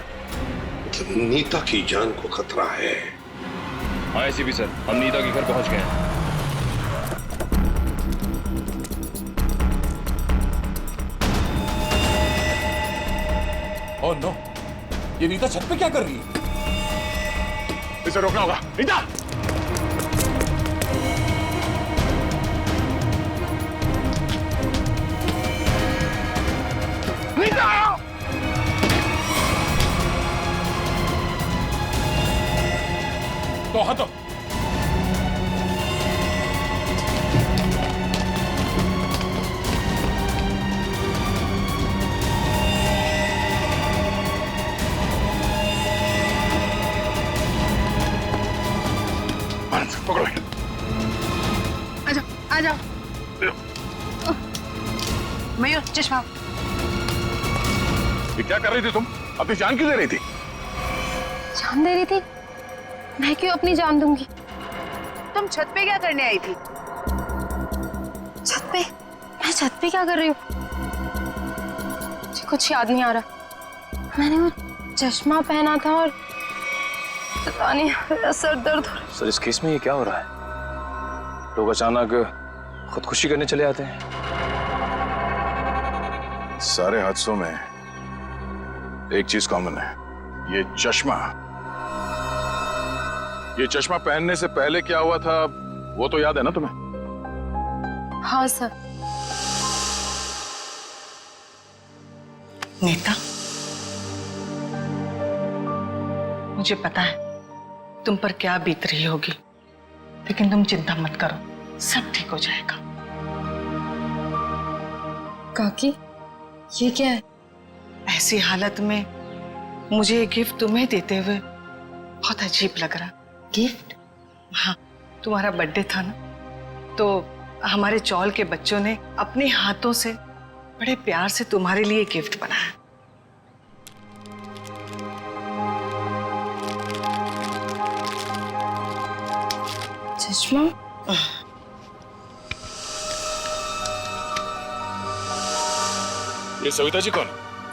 मतलब नीता की जान को खतरा है। हाँ एसीपी सर, हम नीता के घर पहुंच गए हैं। ओह नो, ये नीता छत पे क्या कर रही है? इसे रोकना होगा। नीता! नीता! तो हटो। पकड़ो। आ जाओ। मयूर, चश्मा। ये क्या कर रही थी तुम? अपनी जान क्यों दे रही थी? जान दे रही थी? मैं क्यों अपनी जान दूंगी? तुम छत पे क्या करने आई थी? छत पे? मैं छत पे क्या कर रही हूँ? मुझे कुछ याद नहीं आ रहा। मैंने वो चश्मा पहना था और पता नहीं, मेरा सर दर्द हो रहा है। सर, इस केस में ये क्या हो रहा है? लोग अचानक खुदकुशी करने चले आते हैं। सारे हादसों में एक चीज कॉमन है, ये चश्मा। ये चश्मा पहनने से पहले क्या हुआ था वो तो याद है ना तुम्हें? हाँ सर। नीता, मुझे पता है तुम पर क्या बीत रही होगी, लेकिन तुम चिंता मत करो, सब ठीक हो जाएगा। काकी, ये क्या है? ऐसी हालत में मुझे ये गिफ्ट तुम्हें देते हुए बहुत अजीब लग रहा। गिफ्ट? हाँ, तुम्हारा बर्थडे था ना, तो हमारे चौल के बच्चों ने अपने हाथों से बड़े प्यार से तुम्हारे लिए गिफ्ट बनाया। चश्मा? ये सविता जी कौन?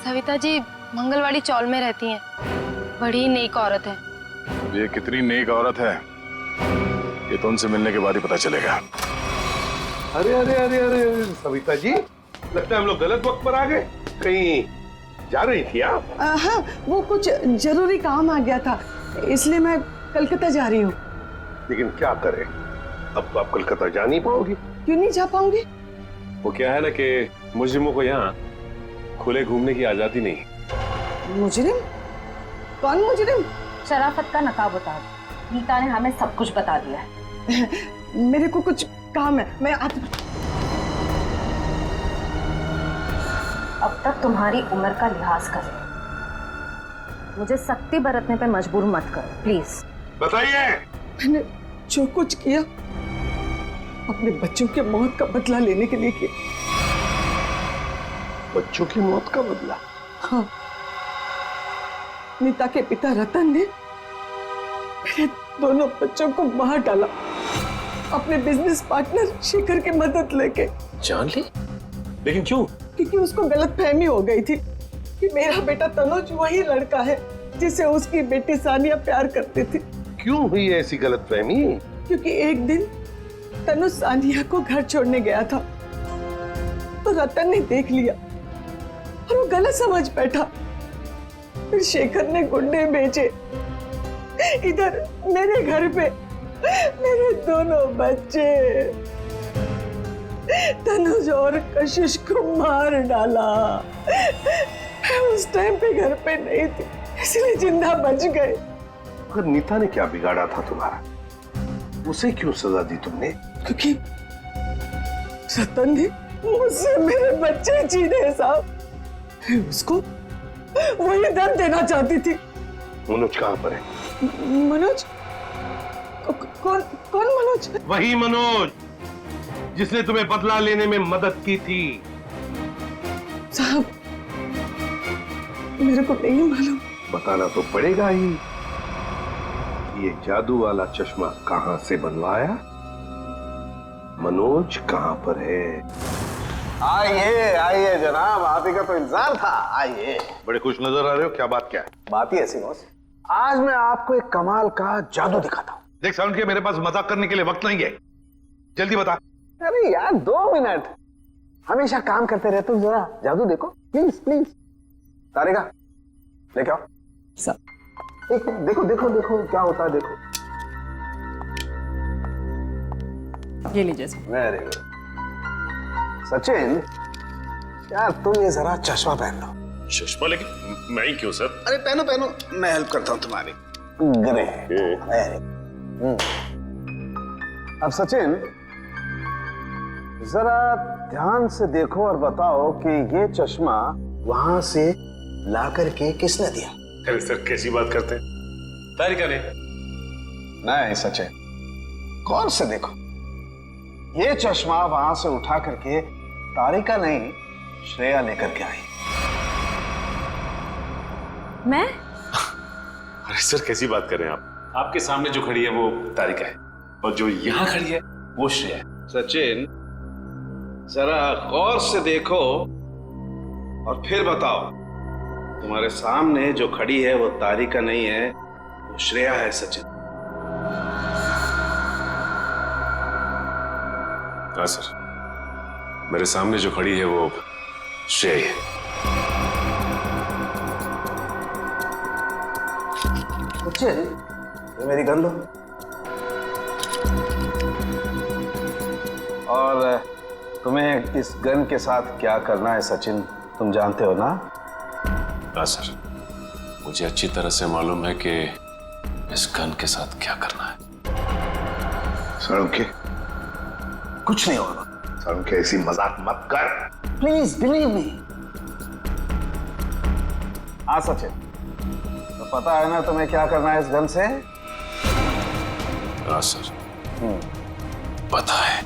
सविता जी मंगलवाड़ी चौल में रहती हैं। बड़ी नेक औरत है। ये कितनी नेक औरत है ये तो उनसे मिलने के बाद ही पता चलेगा। अरे अरे अरे अरे सविता जी, लगता है हम लोग गलत वक्त पर आ गए। कहीं जा रही थी आप? हाँ, वो कुछ जरूरी काम आ गया था, इसलिए मैं कलकत्ता जा रही हूँ। लेकिन क्या करें, अब तो आप कलकत्ता जा नहीं पाओगी। क्यों नहीं जा पाऊंगी? वो क्या है ना कि मुजरिमों को यहाँ खुले घूमने की आजादी नहीं। मुजरिम? कौन मुजरिम? शराफत का नकाब उतार। नीता ने हमें सब कुछ बता दिया है। मेरे को कुछ काम है, मैं अब तक तुम्हारी उम्र का लिहाज करें। मुझे सख्ती बरतने पे मजबूर मत करो प्लीज। बताइए। मैंने जो कुछ किया अपने बच्चों के मौत का बदला लेने के लिए किया। बच्चों की मौत का बदला? हाँ, नीता के पिता रतन ने मेरे दोनों बच्चों को मार डाला, अपने बिजनेस पार्टनर शेखर की मदद लेके। जान ली? लेकिन क्यों? क्योंकि उसको गलतफहमी हो गई थी कि मेरा बेटा तनुज वही लड़का है जिसे उसकी बेटी सानिया प्यार करती थी। क्यों हुई ऐसी गलतफहमी? क्योंकि एक दिन तनुज सानिया को घर छोड़ने गया था, तो रतन ने देख लिया और वो गलत समझ बैठा। फिर शेखर ने गुंडे भेजे इधर मेरे घर पे, मेरे दोनों बच्चे तनुज और कशिश को मार डाला। मैं उस टाइम पे घर पे नहीं थी, इसलिए जिंदा बच गए। पर नीता ने क्या बिगाड़ा था तुम्हारा? उसे क्यों सजा दी तुमने? क्योंकि रतन ने मुझसे मेरे बच्चे छीने साहब। उसको वही दर्द देना चाहती थी। मनोज कहाँ पर है? मनोज? कौन मनोज? वही मनोज जिसने तुम्हें बदला लेने में मदद की थी। साहब, मेरे को नहीं मालूम। बताना तो पड़ेगा ही। ये जादू वाला चश्मा कहाँ से बनवाया? मनोज कहाँ पर है? आइए आइए जनाब, आप ही का तो इंतजार था। आइए। बड़े खुश नजर आ रहे हो, क्या बात क्या है? बात ही ऐसी बॉस, आज मैं आपको एक कमाल का जादू दिखाता हूँ। देख साउंड के, मेरे पास मजाक करने के लिए वक्त नहीं है, जल्दी बता। अरे यार 2 मिनट, हमेशा काम करते रहते हो, जरा जादू देखो प्लीज प्लीज। तारिका लेके आओ। देखो देखो देखो देखो क्या होता है, देखो। ये लीजिए। Very good. सचिन यार, तुम ये जरा चश्मा पहन लो। चश्मा? लेकिन मैं ही क्यों सर? अरे पहनो पहनो, मैं हेल्प करता हूँ तुम्हारी। अब सचिन जरा ध्यान से देखो और बताओ कि ये चश्मा वहां से ला करके किसने दिया? अरे सर कैसी बात करते हैं? तारिका ने। नहीं सचिन, गौर से देखो, ये चश्मा वहां से उठा करके तारिका नहीं, श्रेया लेकर के आई। मैं? अरे सर कैसी बात कर रहे हैं आप? आपके सामने जो खड़ी है वो तारिका है और जो यहाँ खड़ी है वो श्रेया है। सचिन जरा गौर से देखो और फिर बताओ, तुम्हारे सामने जो खड़ी है वो तारिका नहीं है, वो श्रेया है। सचिन। हाँ सर, मेरे सामने जो खड़ी है वो श्रेया है। सचिन, ये मेरी गन लो। और तुम्हें इस गन के साथ क्या करना है सचिन, तुम जानते हो ना? हाँ सर, मुझे अच्छी तरह से मालूम है कि इस गन के साथ क्या करना है। सड़के कुछ नहीं होगा। सड़के ऐसी मजाक मत कर। Please believe me. हाँ सचिन, तो पता है ना तुम्हें क्या करना है इस गन से? हाँ सर, पता है।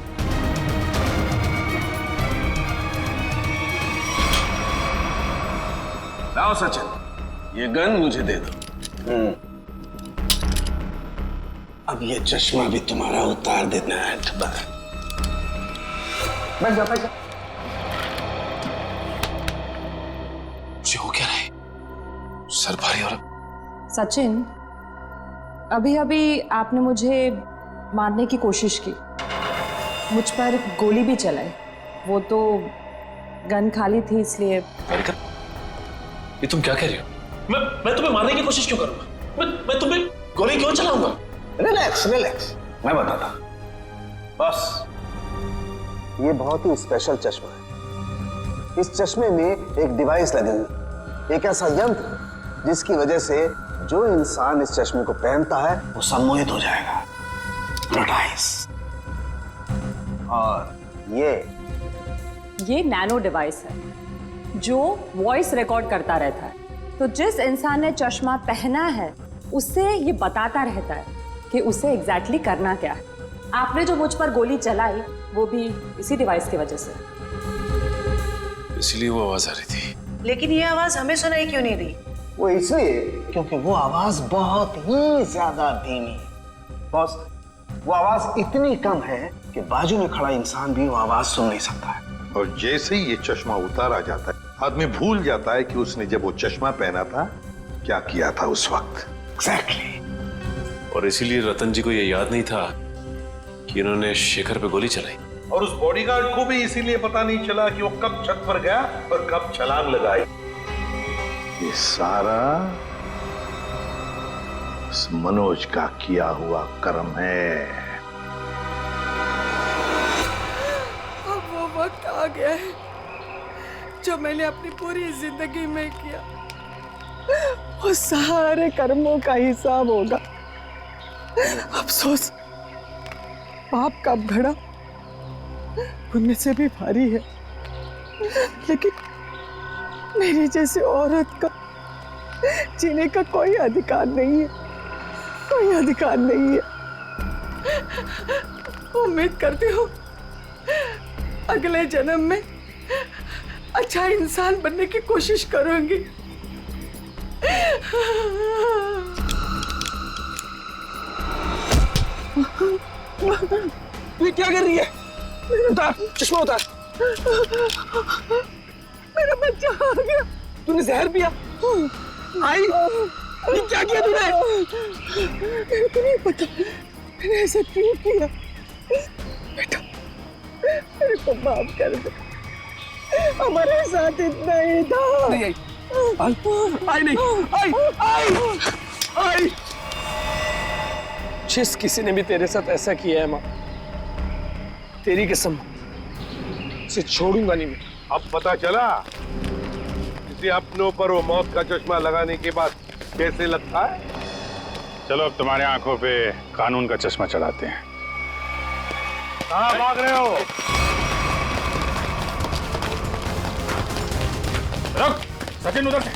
लाओ सचिन, ये गन मुझे दे दो। अब ये चश्मा भी तुम्हारा उतार देना है। बैठ जा, बैठ जा। मुझे हो क्या रहा है? सर भारी और सचिन, अभी अभी आपने मुझे मारने की कोशिश की, मुझ पर गोली भी चलाई। वो तो गन खाली थी इसलिए। ये तुम क्या कह रही हो? मैं तुम्हें मारने की कोशिश क्यों करूंगा? मैं तुम्हें गोली क्यों चलाऊंगा? रिलैक्स रिलैक्स, मैं बताता। बस ये बहुत ही स्पेशल चश्मा है। इस चश्मे में एक डिवाइस लगी हुई, एक ऐसा यंत्र जिसकी वजह से जो इंसान इस चश्मे को पहनता है वो सम्मोहित हो जाएगा, hypnotize। और ये नैनो डिवाइस है जो वॉइस रिकॉर्ड करता रहता है। तो जिस इंसान ने चश्मा पहना है उससे ये बताता रहता है कि उसे एग्जैक्टली करना क्या है। आपने जो मुझ पर गोली चलाई वो भी इसी डिवाइस की वजह से। इसलिए वो आवाज आ रही थी। लेकिन ये आवाज हमें सुनाई क्यों नहीं रही? वो इसलिए क्योंकि वो आवाज बहुत ही ज्यादा धीमी है। बॉस, वो आवाज इतनी कम है कि बाजू में खड़ा इंसान भी वो आवाज सुन नहीं सकता है। और जैसे ही ये चश्मा उतारा जाता है, आदमी भूल जाता है कि उसने जब वो चश्मा पहना था क्या किया था उस वक्त। एग्जैक्टली। और इसीलिए रतन जी को ये याद नहीं था कि इन्होंने शेखर पे गोली चलाई। और उस बॉडीगार्ड को भी इसीलिए पता नहीं चला कि वो कब छत पर गया और कब छलांग लगाई। ये सारा उस मनोज का किया हुआ कर्म है। अब वो वक्त आ गया है जो मैंने अपनी पूरी जिंदगी में किया, वो सारे कर्मों का हिसाब होगा। अफसोस पाप का घड़ा पुण्य से भी भारी है, लेकिन मेरी जैसी औरत का जीने का कोई अधिकार नहीं है, कोई अधिकार नहीं है। उम्मीद करती हूँ अगले जन्म में अच्छा इंसान बनने की कोशिश करूंगी। ये क्या कर रही है? उतार चश्मा, उतार। मेरा बच्चा आ गया। तूने जहर पिया? आई, ये क्या किया तूने? मेरे को नहीं पता मैंने ऐसा क्यों किया। बेटा मेरे को माफ कर दे, हमारे साथ इतना ही था। नहीं आई, आई नहीं, आई। जिस किसी ने भी तेरे साथ ऐसा किया है माँ, तेरी कसम उसे छोड़ूंगा नहीं मैं। अब पता चला किसी अपनों पर वो मौत का चश्मा लगाने के बाद कैसे लगता है। चलो अब तुम्हारे आंखों पे कानून का चश्मा चढ़ाते हैं। कहाँ भाग रहे हो? रुक, सचिन उधर से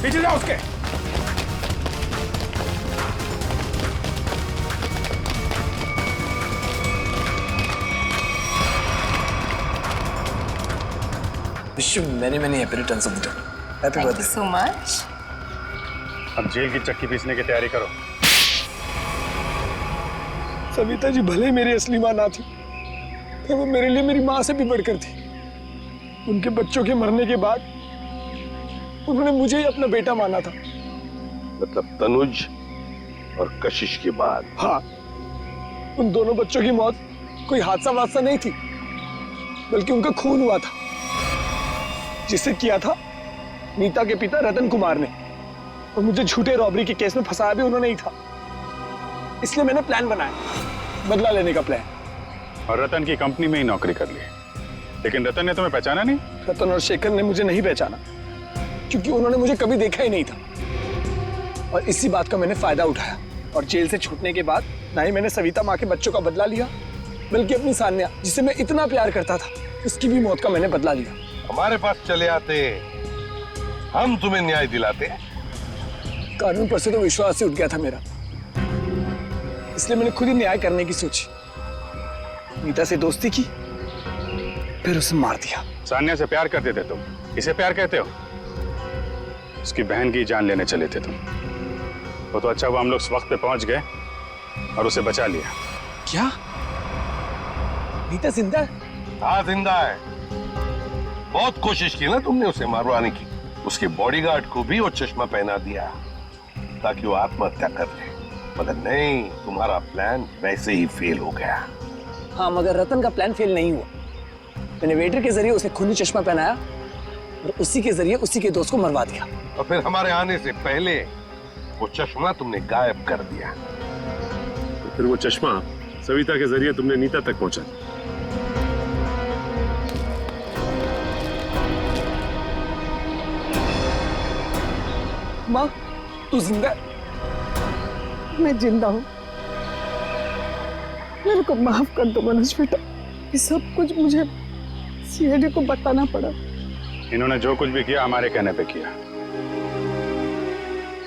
पीछे जाओ उसके। Wish you many happy returns of the day. Happy birthday. Thank you so much. अब जेल की चक्की पीसने की तैयारी करो। सविता जी भले मेरी असली माँ ना थी, पर वो मेरे लिए मेरी माँ से भी बढ़कर थी। उनके बच्चों के मरने के बाद उन्होंने मुझे ही अपना बेटा माना था। मतलब तनुज और कशिश के बाद? हाँ, उन दोनों बच्चों की मौत कोई हादसा वादसा नहीं थी, बल्कि उनका खून हुआ था, जिसे किया था नीता के पिता रतन कुमार ने। और मुझे झूठे रॉबरी के केस में फंसाया भी उन्होंने ही था। इसलिए मैंने प्लान बनाया, बदला लेने का प्लान। और रतन की कंपनी में ही नौकरी कर ली, लेकिन रतन ने तुम्हें पहचाना नहीं? रतन और शेखर ने मुझे नहीं पहचाना क्योंकि उन्होंने मुझे कभी देखा ही नहीं था, और इसी बात का मैंने फायदा उठाया। और जेल से छूटने के बाद ना ही मैंने सविता माँ के बच्चों का बदला लिया, बल्कि अपनी सान्या जिसे मैं इतना प्यार करता था उसकी भी मौत का मैंने बदला लिया। हमारे पास चले आते, हम तुम्हें न्याय दिलाते। कानून पर से तो विश्वास ही उठ गया था मेरा, इसलिए मैंने खुद ही न्याय करने की सोची। नीता से दोस्ती की, फिर उसे मार दिया। सान्या से प्यार करते थे तुम, इसे प्यार कहते हो? उसकी बहन की जान लेने चले थे तुम। वो तो अच्छा हुआ हम लोग इस वक्त पे पहुंच गए और उसे बचा लिया। क्या नीता जिंदा है? हाँ जिंदा है। बहुत कोशिश की ना तुमने उसे मारवाने की। उसके बॉडीगार्ड को भी वो चश्मा पहना दिया ताकि वो आत्महत्या कर ले, मगर नहीं, तुम्हारा प्लान वैसे ही फेल हो गया। हाँ, मगर रतन का प्लान फेल नहीं हुआ। मैंने वेटर के जरिए उसे खूनी चश्मा पहनाया और उसी के जरिए उसी के दोस्त को मरवा दिया। और फिर हमारे आने से पहले वो चश्मा तुमने गायब कर दिया। तो फिर वो चश्मा सविता के जरिए तुमने नीता तक पहुंचा। माँ, तू जिंदा है? मैं जिंदा हूँ। मेरे को माफ कर दो मनोज बेटा, ये सब कुछ मुझे सीआईडी को बताना पड़ा। इन्होंने जो कुछ भी किया हमारे कहने पे किया।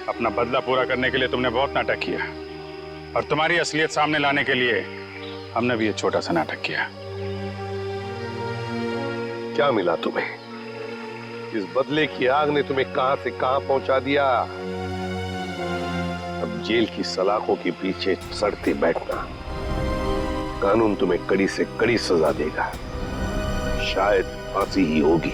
अपना बदला पूरा करने के लिए तुमने बहुत नाटक किया, और तुम्हारी असलियत सामने लाने के लिए हमने भी ये छोटा सा नाटक किया। क्या मिला तुम्हें? इस बदले की आग ने तुम्हें कहां से कहां पहुंचा दिया। अब जेल की सलाखों के पीछे सड़ते बैठना। कानून तुम्हें कड़ी से कड़ी सजा देगा, शायद फांसी ही होगी।